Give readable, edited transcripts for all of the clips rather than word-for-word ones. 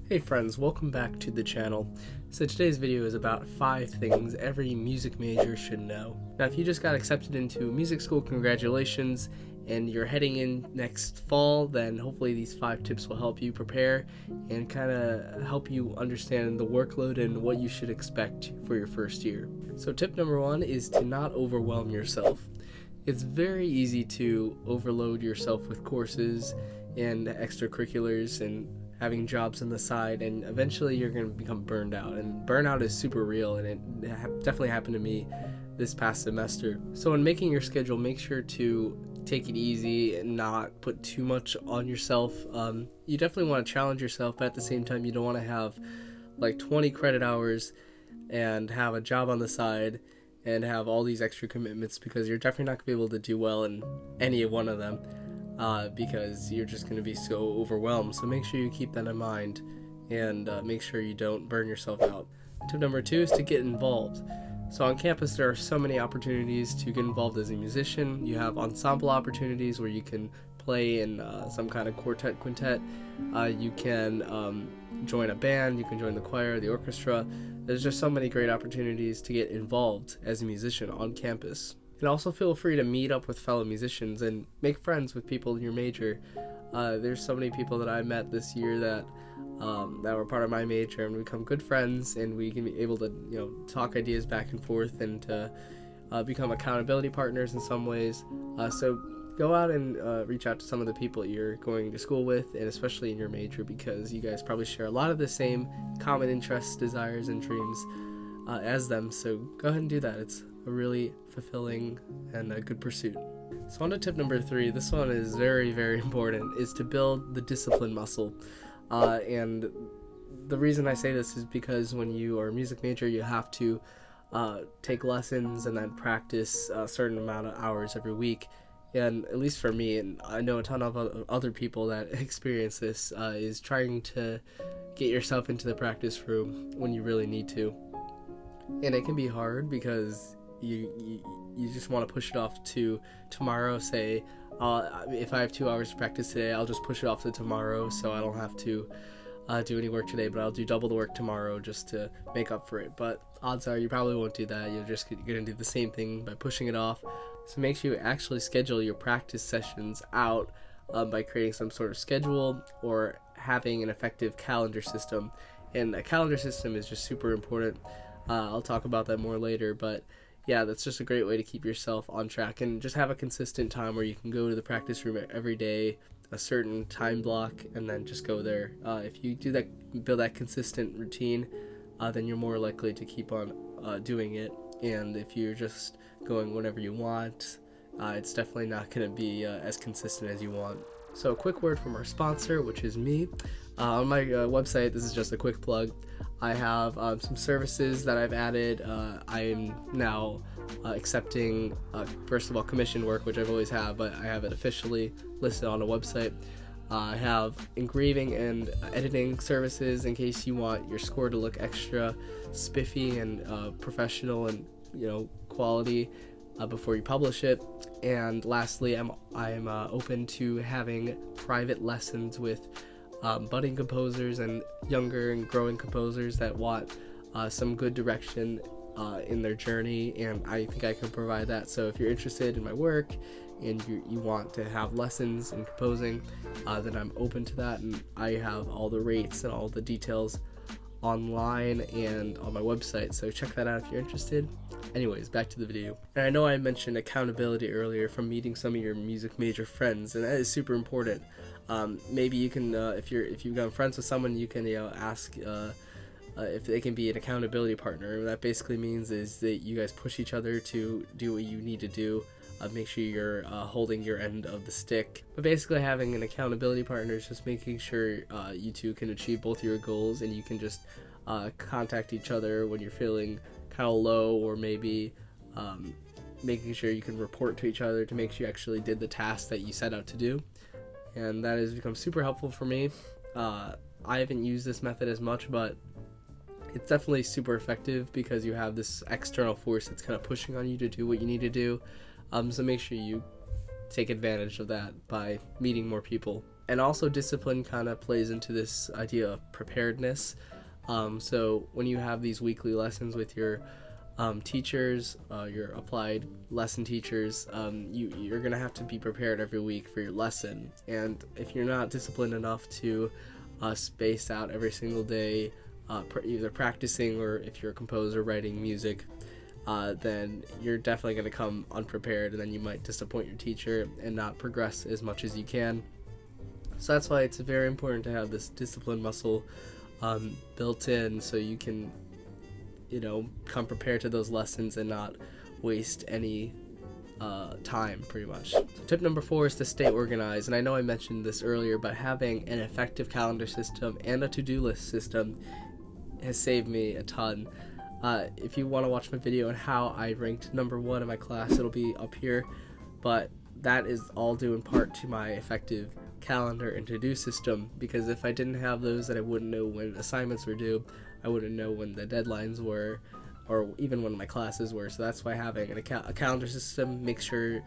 Hey friends, welcome back to the channel. So today's video is about 5 things every music major should know. Now if you just got accepted into music school, congratulations, and you're heading in next fall, then hopefully these 5 tips will help you prepare and kind of help you understand the workload and what you should expect for your first year. So tip number 1 is to not overwhelm yourself. It's very easy to overload yourself with courses and extracurriculars and having jobs on the side, and eventually you're going to become burned out, and burnout is super real, and it definitely happened to me this past semester. So when making your schedule, make sure to take it easy and not put too much on yourself. You definitely want to challenge yourself, but at the same time you don't want to have like 20 credit hours and have a job on the side and have all these extra commitments, because you're definitely not going to be able to do well in any one of them. Because you're just going to be so overwhelmed. So make sure you keep that in mind and make sure you don't burn yourself out. Tip number 2 is to get involved. So on campus there are so many opportunities to get involved as a musician. You have ensemble opportunities where you can play in some kind of quartet, quintet. You can join a band, you can join the choir, the orchestra. There's just so many great opportunities to get involved as a musician on campus. And also feel free to meet up with fellow musicians and make friends with people in your major. There's so many people that I met this year that were part of my major, and we become good friends, and we can be able to talk ideas back and forth and to become accountability partners in some ways. So go out and reach out to some of the people you're going to school with, and especially in your major, because you guys probably share a lot of the same common interests, desires, and dreams as them. So go ahead and do that. It's a really fulfilling and a good pursuit. So on to tip number 3. This one is very, very important, is to build the discipline muscle. And the reason I say this is because when you are a music major, you have to take lessons and then practice a certain amount of hours every week. And at least for me, and I know a ton of other people that experience this, is trying to get yourself into the practice room when you really need to. And it can be hard because you just want to push it off to tomorrow. Say if I have 2 hours to practice today, I'll just push it off to tomorrow, so I don't have to do any work today, but I'll do double the work tomorrow just to make up for it. But odds are you probably won't do that. You're just going to do the same thing by pushing it off. So make sure you actually schedule your practice sessions out by creating some sort of schedule or having an effective calendar system. And a calendar system is just super important. I'll talk about that more later, but yeah, that's just a great way to keep yourself on track and just have a consistent time where you can go to the practice room every day, a certain time block, and then just go there. If you do that, build that consistent routine, then you're more likely to keep on doing it. And if you're just going whenever you want, it's definitely not going to be as consistent as you want. So a quick word from our sponsor, which is me. On my website, this is just a quick plug, I have some services that I've added. I am now accepting, first of all, commission work, which I've always had, but I have it officially listed on a website. I have engraving and editing services in case you want your score to look extra spiffy and professional and quality before you publish it. And lastly, I'm open to having private lessons with budding composers and younger and growing composers that want some good direction in their journey, and I think I can provide that. So if you're interested in my work and you want to have lessons in composing, then I'm open to that, and I have all the rates and all the details online and on my website, so check that out if you're interested. Anyways, back to the video. And I know I mentioned accountability earlier from meeting some of your music major friends, and that is super important. Maybe you can, if you've got friends with someone, you can ask if they can be an accountability partner. What that basically means is that you guys push each other to do what you need to do. Make sure you're holding your end of the stick. But basically having an accountability partner is just making sure you two can achieve both your goals, and you can just contact each other when you're feeling kind of low, or maybe making sure you can report to each other to make sure you actually did the task that you set out to do. And that has become super helpful for me. I haven't used this method as much, but it's definitely super effective because you have this external force that's kind of pushing on you to do what you need to do. So make sure you take advantage of that by meeting more people. And also discipline kind of plays into this idea of preparedness. So when you have these weekly lessons with your teachers, your applied lesson teachers, you're going to have to be prepared every week for your lesson. And if you're not disciplined enough to space out every single day, either practicing or if you're a composer writing music, then you're definitely going to come unprepared, and then you might disappoint your teacher and not progress as much as you can. So that's why it's very important to have this discipline muscle built in, so you can, come prepared to those lessons and not waste any time, pretty much. So tip number 4 is to stay organized. And I know I mentioned this earlier, but having an effective calendar system and a to-do list system has saved me a ton. If you want to watch my video on how I ranked number 1 in my class, it'll be up here, but that is all due in part to my effective calendar and to-do system, because if I didn't have those, then I wouldn't know when assignments were due, I wouldn't know when the deadlines were, or even when my classes were. So that's why having a calendar system makes sure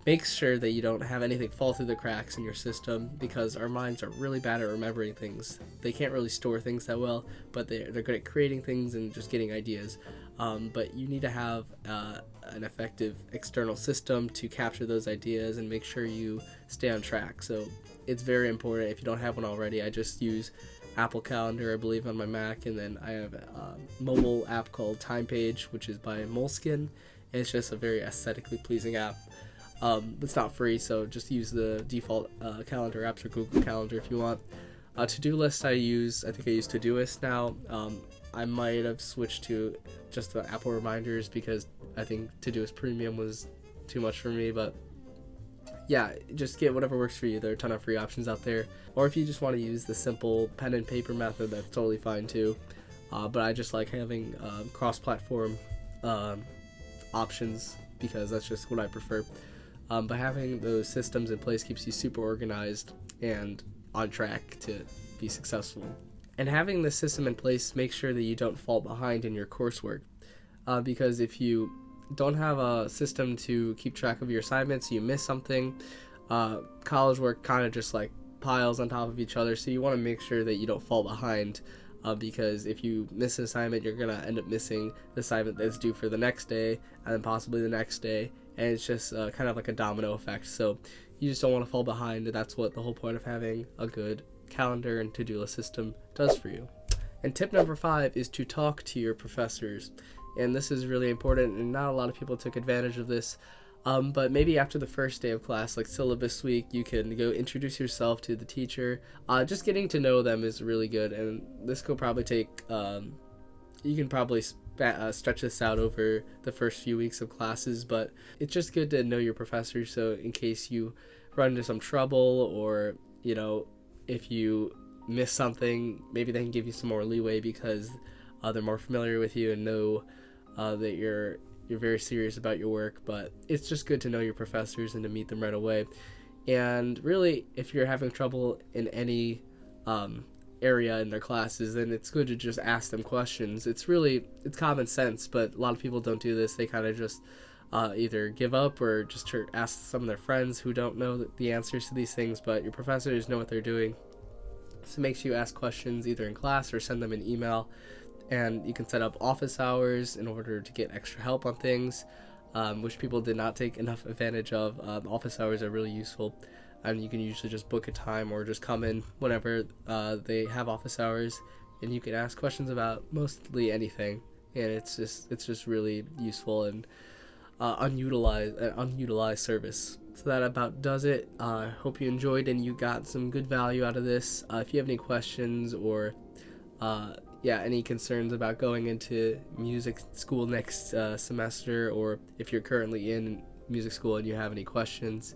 that you don't have anything fall through the cracks in your system, because our minds are really bad at remembering things. They can't really store things that well, but they're good at creating things and just getting ideas. But you need to have an effective external system to capture those ideas and make sure you stay on track. So it's very important. If you don't have one already, I just use Apple Calendar, I believe, on my Mac, and then I have a mobile app called Time Page, which is by Moleskine. It's just a very aesthetically pleasing app. It's not free, so just use the default calendar apps or Google Calendar if you want. To-do list I think I use Todoist now. I might have switched to just the Apple reminders because I think Todoist Premium was too much for me, but yeah, just get whatever works for you. There are a ton of free options out there. Or if you just want to use the simple pen and paper method, that's totally fine too. But I just like having cross-platform options because that's just what I prefer. But having those systems in place keeps you super organized and on track to be successful. And having the system in place makes sure that you don't fall behind in your coursework. Because if you don't have a system to keep track of your assignments, you miss something. College work kind of just like piles on top of each other, so you want to make sure that you don't fall behind. Because if you miss an assignment, you're going to end up missing the assignment that's due for the next day, and then possibly the next day, and it's just kind of like a domino effect. So you just don't want to fall behind, and that's what the whole point of having a good calendar and to-do list system does for you. And tip number 5 is to talk to your professors, and this is really important, and not a lot of people took advantage of this. But maybe after the first day of class, like syllabus week, you can go introduce yourself to the teacher. Just getting to know them is really good, and this could probably take, you can probably stretch this out over the first few weeks of classes, but it's just good to know your professor, so in case you run into some trouble, or, if you miss something, maybe they can give you some more leeway because they're more familiar with you and know that you're very serious about your work. But it's just good to know your professors and to meet them right away. And really, if you're having trouble in any area in their classes, then it's good to just ask them questions. It's common sense, but a lot of people don't do this. They kind of just either give up or just ask some of their friends who don't know the answers to these things, but your professors know what they're doing. So make sure you ask questions either in class or send them an email. And you can set up office hours in order to get extra help on things, which people did not take enough advantage of. Office hours are really useful, and you can usually just book a time or just come in whenever they have office hours, and you can ask questions about mostly anything. And it's just really useful and unutilized service. So that about does it. Hope you enjoyed and you got some good value out of this. If you have any questions or any concerns about going into music school next semester, or if you're currently in music school and you have any questions,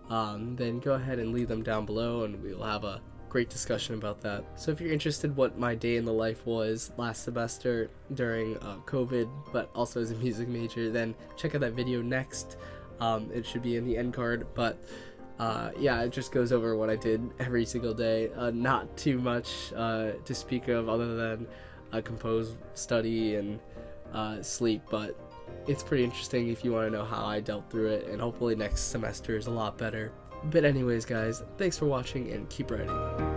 then go ahead and leave them down below and we'll have a great discussion about that. So if you're interested what my day in the life was last semester during COVID, but also as a music major, then check out that video next. It should be in the end card, but it just goes over what I did every single day. Not too much to speak of other than compose, study, and sleep, but it's pretty interesting if you want to know how I dealt through it, and hopefully next semester is a lot better. But anyways, guys, thanks for watching and keep writing.